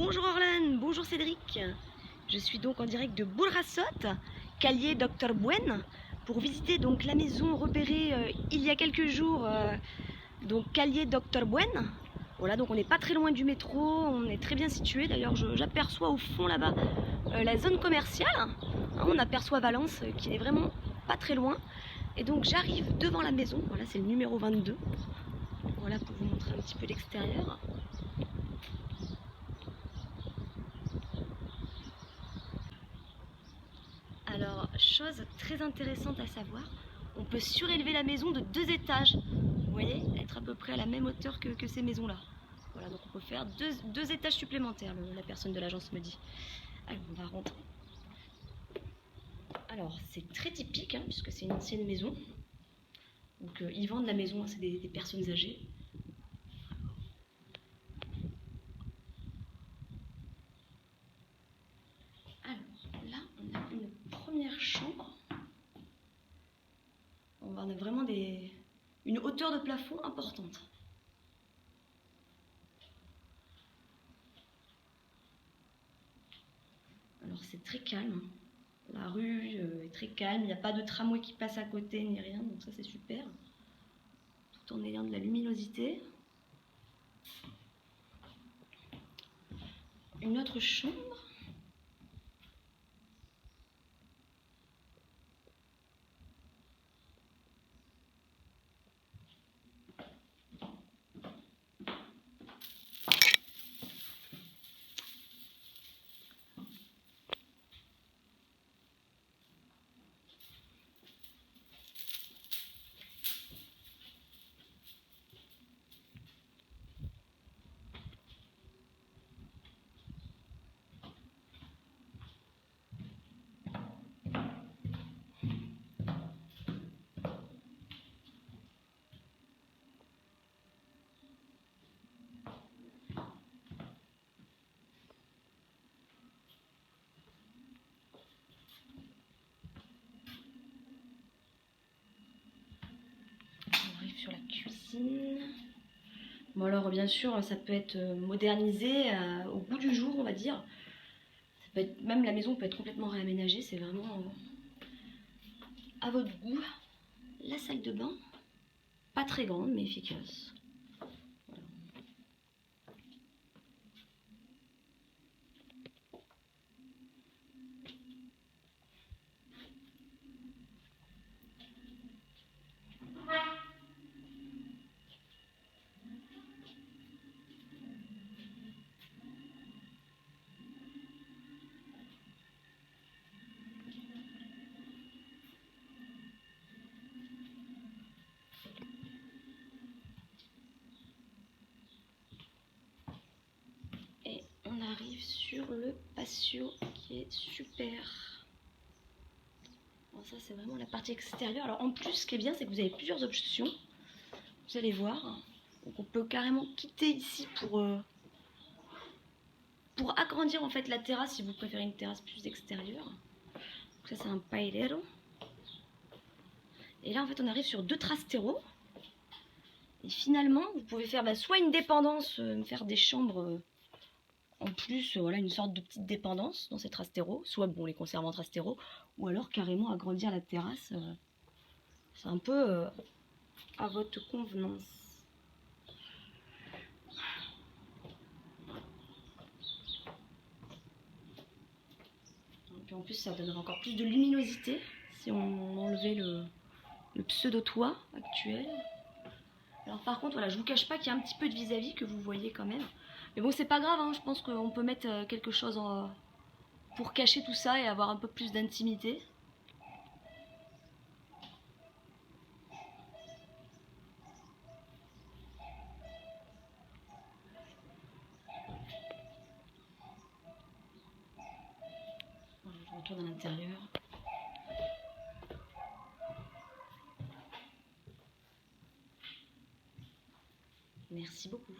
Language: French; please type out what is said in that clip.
Bonjour Orlan, bonjour Cédric. Je suis donc en direct de Burjasot, Calle Dr Buen, pour visiter donc la maison repérée il y a quelques jours, donc Calle Dr Buen. Voilà, donc on n'est pas très loin du métro, on est très bien situé. D'ailleurs, j'aperçois au fond là-bas la zone commerciale. On aperçoit Valence qui n'est vraiment pas très loin. Et donc j'arrive devant la maison, voilà, c'est le numéro 22. Voilà pour vous montrer un petit peu l'extérieur. Alors, chose très intéressante à savoir, on peut surélever la maison de 2 étages. Vous voyez, être à peu près à la même hauteur que ces maisons-là. Voilà, donc on peut faire deux étages supplémentaires, la personne de l'agence me dit. Allez, on va rentrer. Alors, c'est très typique, hein, puisque c'est une ancienne maison. Donc, ils vendent la maison, hein, c'est des personnes âgées. Alors, là, on a une première chambre. On a vraiment une hauteur de plafond importante. Alors, c'est très calme. La rue est très calme, il n'y a pas de tramway qui passe à côté ni rien, donc ça c'est super. Tout en ayant de la luminosité. Une autre chambre. On arrive sur la cuisine. Bon alors bien sûr ça peut être modernisé au goût du jour on va dire. Ça peut être, même la maison peut être complètement réaménagée, c'est vraiment à votre goût. La salle de bain, pas très grande mais efficace. Voilà. Et on arrive sur le patio qui est super. Bon, ça c'est vraiment la partie extérieure. Alors en plus ce qui est bien c'est que vous avez plusieurs options. Vous allez voir. Donc on peut carrément quitter ici pour agrandir en fait la terrasse si vous préférez une terrasse plus extérieure. Donc ça c'est un pailero. Et là en fait on arrive sur 2 trasteros. Et finalement vous pouvez faire soit une dépendance, faire des chambres en plus, voilà, une sorte de petite dépendance dans ces trasteros. Soit bon les conserver en trasteros, ou alors carrément agrandir la terrasse. C'est un peu à votre convenance. Et en plus ça donnerait encore plus de luminosité si on enlevait le pseudo-toit actuel. Alors par contre, voilà, je vous cache pas qu'il y a un petit peu de vis-à-vis que vous voyez quand même. Mais bon, c'est pas grave, hein, je pense qu'on peut mettre quelque chose pour cacher tout ça et avoir un peu plus d'intimité. Voilà, je retourne à l'intérieur. Merci beaucoup.